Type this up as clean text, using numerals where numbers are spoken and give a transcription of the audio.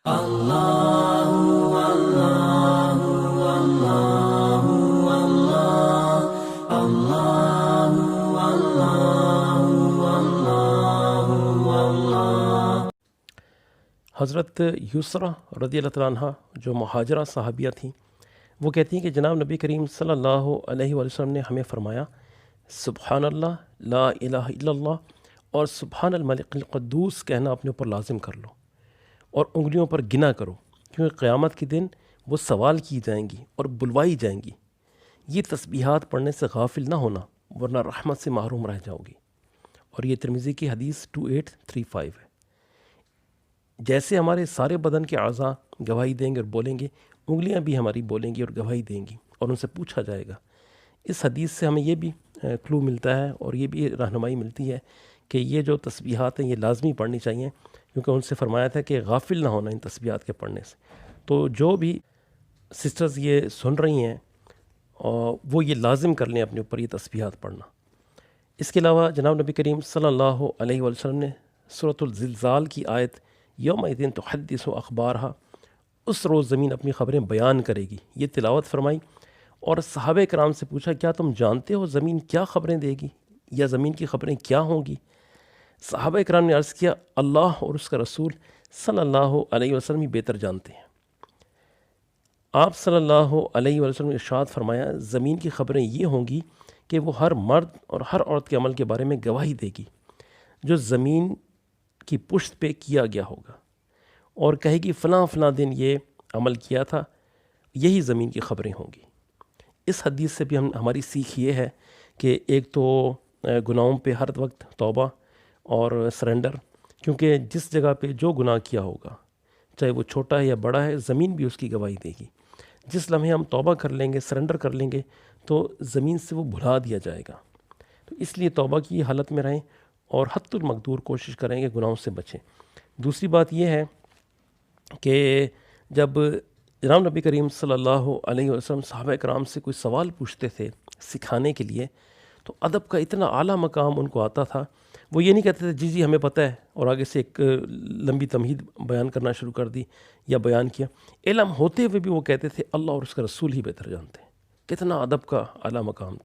اللہ اللہ اللہ اللہ اللہ اللہ اللہ۔ حضرت یسرا رضی اللہ تعالیٰ عنہ جو مہاجرہ صحابیہ تھیں، وہ کہتی ہیں کہ جناب نبی کریم صلی اللہ علیہ وآلہ وسلم نے ہمیں فرمایا سبحان اللہ لا الہ الا اللہ اور سبحان الملک القدوس کہنا اپنے اوپر لازم کر لو اور انگلیوں پر گنا کرو، کیونکہ قیامت کے دن وہ سوال کی جائیں گی اور بلوائی جائیں گی۔ یہ تسبیحات پڑھنے سے غافل نہ ہونا ورنہ رحمت سے محروم رہ جاؤ گی۔ اور یہ ترمذی کی حدیث 2835 ہے۔ جیسے ہمارے سارے بدن کے اعضاء گواہی دیں گے اور بولیں گے، انگلیاں بھی ہماری بولیں گی اور گواہی دیں گی اور ان سے پوچھا جائے گا۔ اس حدیث سے ہمیں یہ بھی کلو ملتا ہے اور یہ بھی رہنمائی ملتی ہے کہ یہ جو تسبیحات ہیں یہ لازمی پڑھنی چاہیے، کیونکہ ان سے فرمایا تھا کہ غافل نہ ہونا ان تسبیحات کے پڑھنے سے۔ تو جو بھی سسٹرز یہ سن رہی ہیں وہ یہ لازم کر لیں اپنے اوپر یہ تسبیحات پڑھنا۔ اس کے علاوہ جناب نبی کریم صلی اللہ علیہ وآلہ وسلم نے سورۃ الزلزال کی آیت یومئذ تحدث اخبارہا، اس روز زمین اپنی خبریں بیان کرے گی، یہ تلاوت فرمائی اور صحابہ کرام سے پوچھا کیا تم جانتے ہو زمین کیا خبریں دے گی یا زمین کی خبریں کیا ہوں گی؟ صحابہ کرام نے عرض کیا اللہ اور اس کا رسول صلی اللہ علیہ وسلم ہی بہتر جانتے ہیں۔ آپ صلی اللہ علیہ وسلم نے ارشاد فرمایا زمین کی خبریں یہ ہوں گی کہ وہ ہر مرد اور ہر عورت کے عمل کے بارے میں گواہی دے گی جو زمین کی پشت پہ کیا گیا ہوگا، اور کہے گی فلاں فلاں دن یہ عمل کیا تھا، یہی زمین کی خبریں ہوں گی۔ اس حدیث سے بھی ہماری سیکھ یہ ہے کہ ایک تو گناہوں پہ ہر وقت توبہ اور سرنڈر، کیونکہ جس جگہ پہ جو گناہ کیا ہوگا چاہے وہ چھوٹا ہے یا بڑا ہے، زمین بھی اس کی گواہی دے گی۔ جس لمحے ہم توبہ کر لیں گے، سرنڈر کر لیں گے، تو زمین سے وہ بھلا دیا جائے گا۔ تو اس لیے توبہ کی حالت میں رہیں اور حد المقدور کوشش کریں کہ گناہوں سے بچیں۔ دوسری بات یہ ہے کہ جب جناب نبی کریم صلی اللہ علیہ وسلم صحابہ کرام سے کوئی سوال پوچھتے تھے سکھانے کے لیے، تو ادب کا اتنا اعلیٰ مقام ان کو آتا تھا، وہ یہ نہیں کہتے تھے جی ہمیں پتہ ہے اور آگے سے ایک لمبی تمہید بیان کرنا شروع کر دی یا بیان کیا۔ علم ہوتے ہوئے بھی وہ کہتے تھے اللہ اور اس کا رسول ہی بہتر جانتے ہیں۔ کتنا ادب کا اعلیٰ مقام